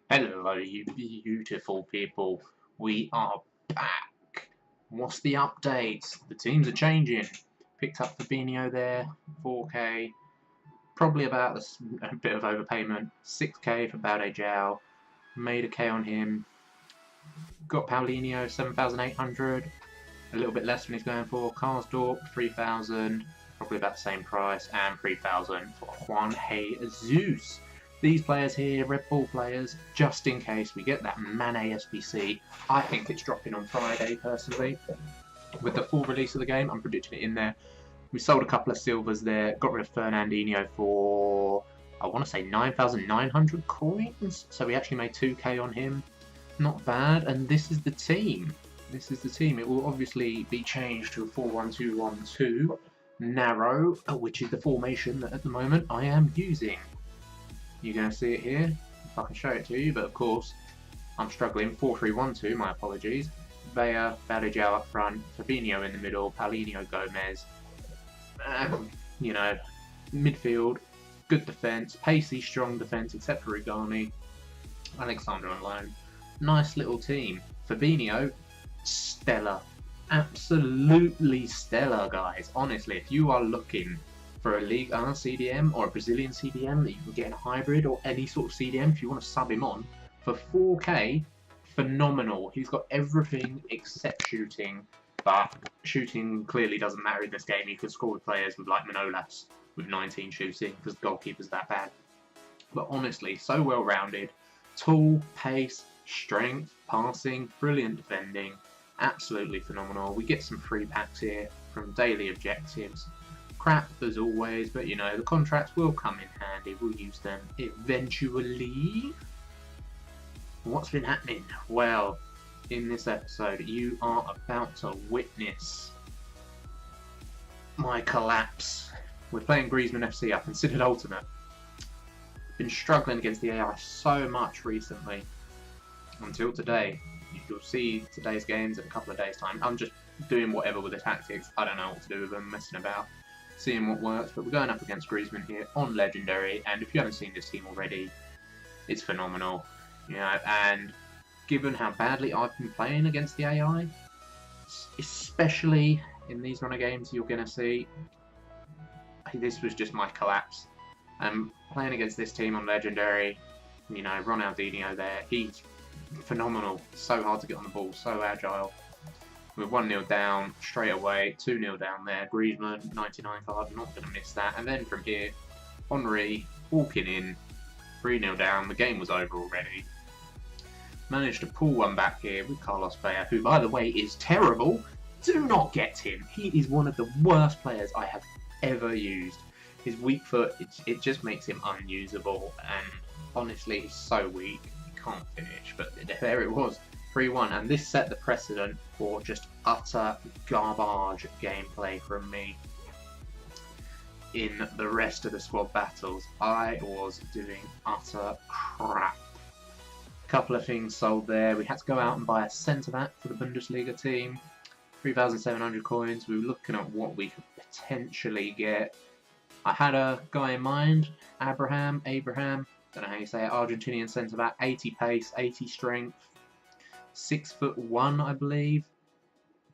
Hello, you beautiful people. We are back. What's the update? The teams are changing. Picked up Fabinho there, 4k. Probably about a bit of overpayment. 6k for Baude João. Made a K on him. Got Paulinho, 7,800. A little bit less than he's going for. Karsdorp, 3,000. Probably about the same price. And 3,000 for Juan Jesus. These players here, Red Bull players, just in case we get that Mane SBC. I think it's dropping on Friday, personally. With the full release of the game, I'm predicting it in there. We sold a couple of silvers there, got rid of Fernandinho for, I want to say 9,900 coins. So we actually made 2k on him. Not bad, and this is the team. This is the team. It will obviously be changed to a 4-1-2-1-2 narrow, which is the formation that at the moment I am using. You're going to see it here, if I can show it to you, but of course, I'm struggling. 4-3-1-2, my apologies. Baude João up front, Fabinho in the middle, Paulinho, Gomez. You know, midfield, good defence, pacey, strong defence, except for Rugani. Alexander on loan. Nice little team. Fabinho, stellar. Absolutely stellar, guys. Honestly, if you are looking for a League R CDM or a Brazilian CDM that you can get in a hybrid or any sort of CDM if you want to sub him on for 4k, phenomenal. He's got everything except shooting, but shooting clearly doesn't matter in this game. You can score with players with like Manolas with 19 shooting because the goalkeeper's that bad. But honestly, so well rounded, tall, pace, strength, passing, brilliant defending, absolutely phenomenal. We get some free packs here from daily objectives. Crap as always, but you know, the contracts will come in handy. We'll use them eventually. What's been happening? Well, in this episode, you are about to witness my collapse. We're playing Griezmann FC. I considered Ultimate. Been struggling against the AI so much recently. Until today. You'll see today's games in a couple of days' time. I'm just doing whatever with the tactics. I don't know what to do with them, messing about. Seeing what works, but we're going up against Griezmann here on Legendary, and if you haven't seen this team already, it's phenomenal. You know, and given how badly I've been playing against the AI, especially in these run of games you're going to see, this was just my collapse. Playing against this team on Legendary, you know, Ronaldinho there, he's phenomenal, so hard to get on the ball, so agile. We're 1-0 down straight away, 2-0 down there. Griezmann, 99 card, not going to miss that. And then from here, Henry walking in, 3-0 down. The game was over already. Managed to pull one back here with Carlos Bea, who, by the way, is terrible. Do not get him. He is one of the worst players I have ever used. His weak foot, it just makes him unusable. And honestly, he's so weak. He can't finish. But there it was. 3-1, and this set the precedent for just utter garbage gameplay from me in the rest of the squad battles. I was doing utter crap. Couple of things sold there. We had to go out and buy a centre-back for the Bundesliga team. 3,700 coins. We were looking at what we could potentially get. I had a guy in mind, Abraham, don't know how you say it, Argentinian centre-back, 80 pace, 80 strength. 6'1", I believe.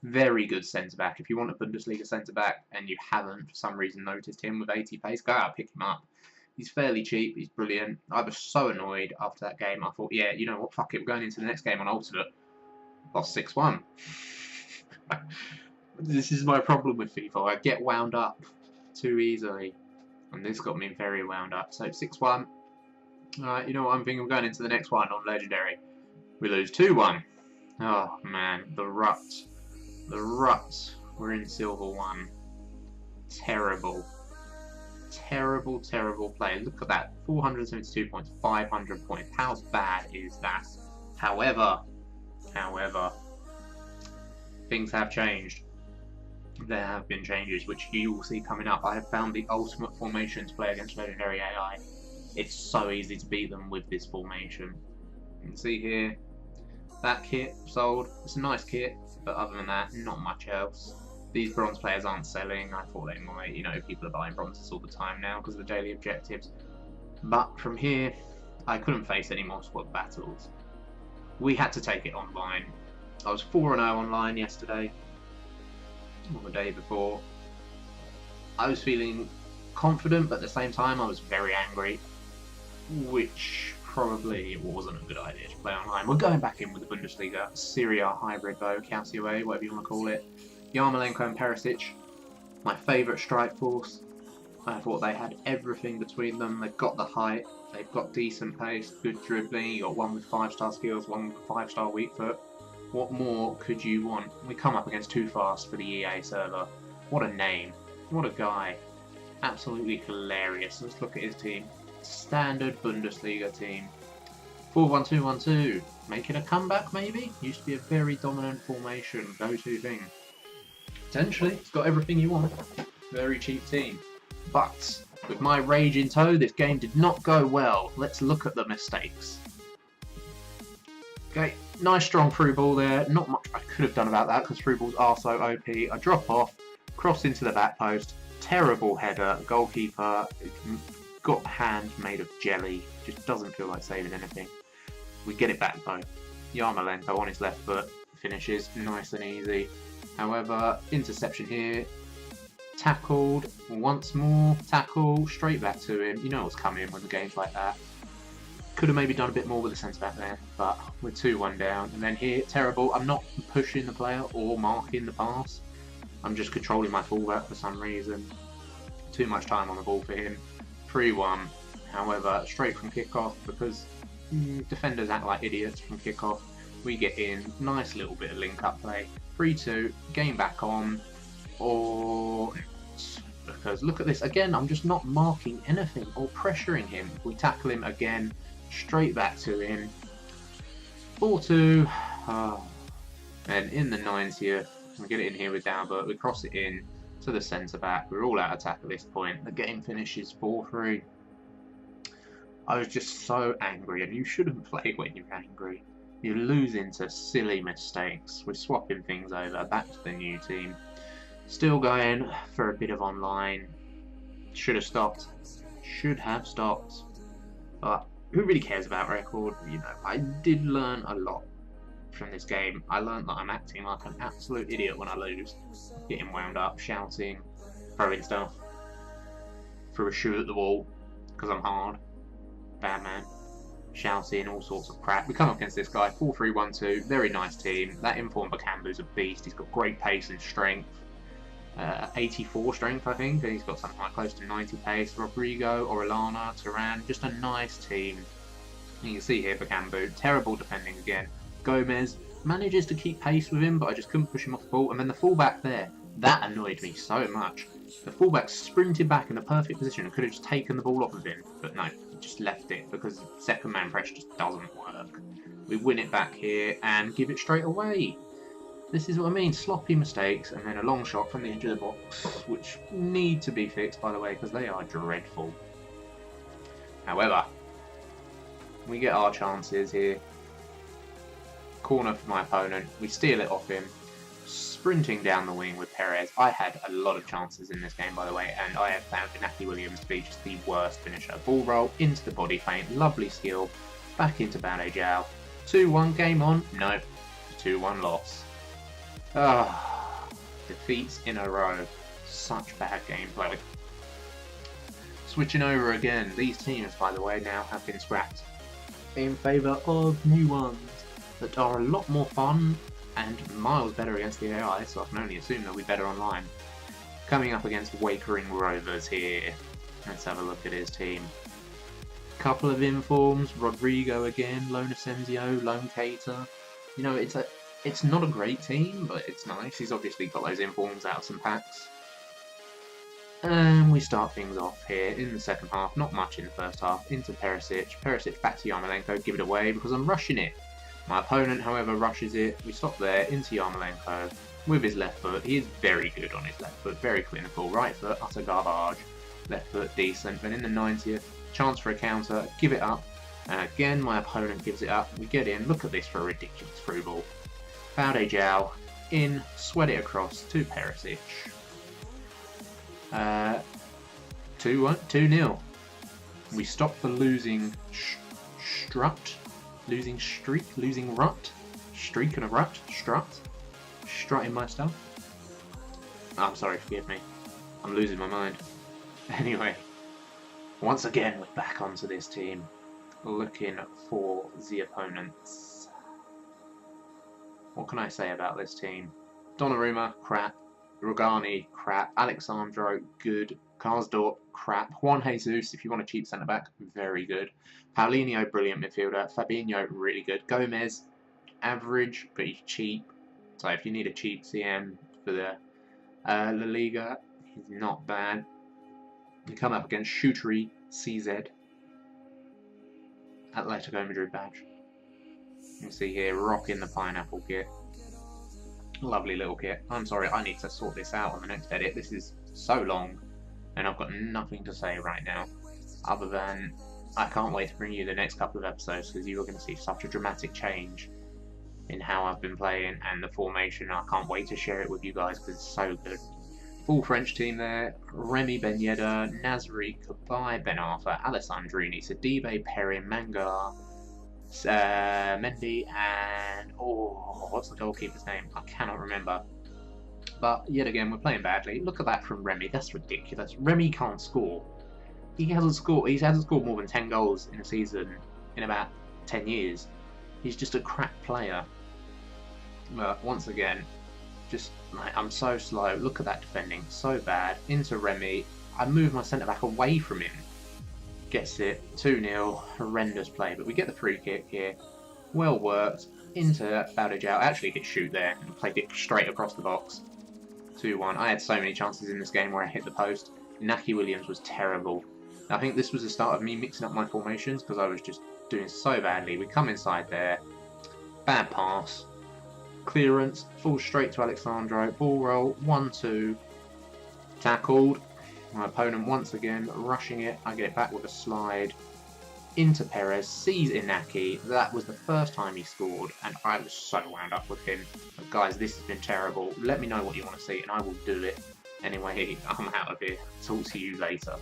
Very good centre-back. If you want a Bundesliga centre-back and you haven't for some reason noticed him with 80 pace, go out, pick him up. He's fairly cheap, he's brilliant. I was so annoyed after that game. I thought, yeah, you know what, fuck it, we're going into the next game on Ultimate. Lost 6-1. This is my problem with FIFA. I get wound up too easily. And this got me very wound up. So 6-1. Alright, you know what I'm thinking? We're going into the next one on Legendary. We lose 2-1. Oh man, the rut. The rut. We're in Silver 1. Terrible. Terrible, terrible play. Look at that. 472 points, 500 points. How bad is that? However, things have changed. There have been changes, which you will see coming up. I have found the ultimate formation to play against Legendary AI. It's so easy to beat them with this formation. You can see here, that kit sold. It's a nice kit, but other than that, not much else. These bronze players aren't selling. I thought they might. You know, people are buying bronzes all the time now because of the daily objectives. But from here, I couldn't face any more squad battles. We had to take it online. I was 4-0 online yesterday, or the day before. I was feeling confident, but at the same time I was very angry, which probably wasn't a good idea to play online. We're going back in with the Bundesliga, Serie A hybrid though, Carousel, whatever you want to call it. Yarmolenko and Perisic, my favourite strike force. I thought they had everything between them. They've got the height, they've got decent pace, good dribbling. You got one with 5-star skills, one with 5-star weak foot. What more could you want? We come up against Too Fast for the EA server. What a name. What a guy. Absolutely hilarious. Let's look at his team. Standard Bundesliga team. 4-1-2-1-2. Making a comeback maybe? Used to be a very dominant formation, go-to thing. Potentially, it's got everything you want. Very cheap team. But with my rage in tow, this game did not go well. Let's look at the mistakes. Okay, nice strong through ball there. Not much I could have done about that because through balls are so OP. I drop off, cross into the back post. Terrible header. Goalkeeper got hand made of jelly. Just doesn't feel like saving anything. We get it back though. Yarmolenko on his left foot finishes nice and easy. However, interception here. Tackled once more. Tackle straight back to him. You know what's coming when the game's like that. Could have maybe done a bit more with the centre back there, but we're 2-1 down. And then here, terrible. I'm not pushing the player or marking the pass. I'm just controlling my fullback for some reason. Too much time on the ball for him. 3-1. However, straight from kickoff, because defenders act like idiots from kickoff. We get in. Nice little bit of link-up play. 3-2. Game back on. Or because look at this again. I'm just not marking anything or pressuring him. We tackle him again. Straight back to him. 4-2. And in the 90th. We get it in here with Dalbert, we cross it in to the centre back, we're all out of attack at this point, the game finishes 4-3. I was just so angry, and you shouldn't play when you're angry. You lose into silly mistakes. We're swapping things over, back to the new team. Still going for a bit of online. Should have stopped. Should have stopped. But who really cares about record? You know, I did learn a lot from this game. I learned that I'm acting like an absolute idiot when I lose. Getting wound up, shouting, throwing stuff. Threw a shoe at the wall because I'm hard. Bad man. Shouting, all sorts of crap. We come up against this guy, 4-3-1-2. Very nice team. That informed Bakambu's a beast. He's got great pace and strength. 84 strength, I think, and he's got something like close to 90 pace. Rodrigo, Orellana, Turan, just a nice team. You can see here Bakambu, terrible defending again. Gomez manages to keep pace with him, but I just couldn't push him off the ball. And then the fullback there, that annoyed me so much. The fullback sprinted back in a perfect position and could have just taken the ball off of him, but no, he just left it because second man pressure just doesn't work. We win it back here and give it straight away. This is what I mean, sloppy mistakes and then a long shot from the edge of the box, which need to be fixed, by the way, because they are dreadful. However, we get our chances here. Corner for my opponent, we steal it off him. Sprinting down the wing with Perez. I had a lot of chances in this game, by the way, and I have found Inaki Williams to be just the worst finisher. Ball roll into the body feint, lovely skill, back into Bade Jow. 2-1 game on, no, 2-1 loss. Defeats in a row. Such bad gameplay. Switching over again. These teams, by the way, now have been scrapped in favour of new ones that are a lot more fun and miles better against the AI, so I can only assume they'll be better online. Coming up against Wakering Rovers here. Let's have a look at his team. Couple of informs. Rodrigo again, Lone Asensio, Lone Cater. You know, it's not a great team, but it's nice. He's obviously got those informs out of some packs. And we start things off here in the second half. Not much in the first half. Into Perisic. Perisic back to Yarmolenko. Give it away because I'm rushing it. My opponent, however, rushes it. We stop there. Into Yarmolenko with his left foot. He is very good on his left foot. Very clinical. Right foot, utter garbage. Left foot, decent. But in the 90th, chance for a counter. Give it up. And again, my opponent gives it up. We get in. Look at this for a ridiculous through ball. Bade Jow in, sweat it across to Perisic. 2-0. We stop the losing Strut. Losing streak. Losing rut. Streak and a rut. Strut. Strutting my stuff. I'm sorry, forgive me. I'm losing my mind. Anyway, once again, we're back onto this team. Looking for the opponents. What can I say about this team? Donnarumma, crap. Rogani, crap. Alexandro, good. Karsdorp, crap. Juan Jesus, if you want a cheap centre-back, very good. Paulinho, brilliant midfielder. Fabinho, really good. Gomez, average, but he's cheap. So if you need a cheap CM for the La Liga, he's not bad. You come up against Shootery, CZ. Atletico Madrid badge. You can see here, rocking the pineapple kit. Lovely little kit. I'm sorry, I need to sort this out on the next edit. This is so long, and I've got nothing to say right now, other than I can't wait to bring you the next couple of episodes, because you are going to see such a dramatic change in how I've been playing and the formation. I can't wait to share it with you guys, because it's so good. Full French team there. Remy, Ben Yedder, Nasri, Kabai, Ben Arthur, Alessandrini, Sidibe, Perrin, Mangar, Mendy, and what's the goalkeeper's name? I cannot remember. But yet again, we're playing badly. Look at that from Remy. That's ridiculous. Remy can't score. He hasn't scored more than 10 goals in a season in about 10 years. He's just a crap player. But once again, just like, I'm so slow. Look at that defending, so bad. Into Remy. I move my centre back away from him. Gets it, 2-0, horrendous play, but we get the free kick here. Well worked, into Baudijau, actually did shoot there, and played it straight across the box. 2-1, I had so many chances in this game where I hit the post. Naki Williams was terrible. I think this was the start of me mixing up my formations, because I was just doing so badly. We come inside there, bad pass, clearance, falls straight to Alexandro, ball roll, 1-2, tackled. My opponent once again rushing it. I get it back with a slide into Perez, sees Inaki. That was the first time he scored, and I was so wound up with him. But guys, this has been terrible. Let me know what you want to see, and I will do it. Anyway, I'm out of here. Talk to you later.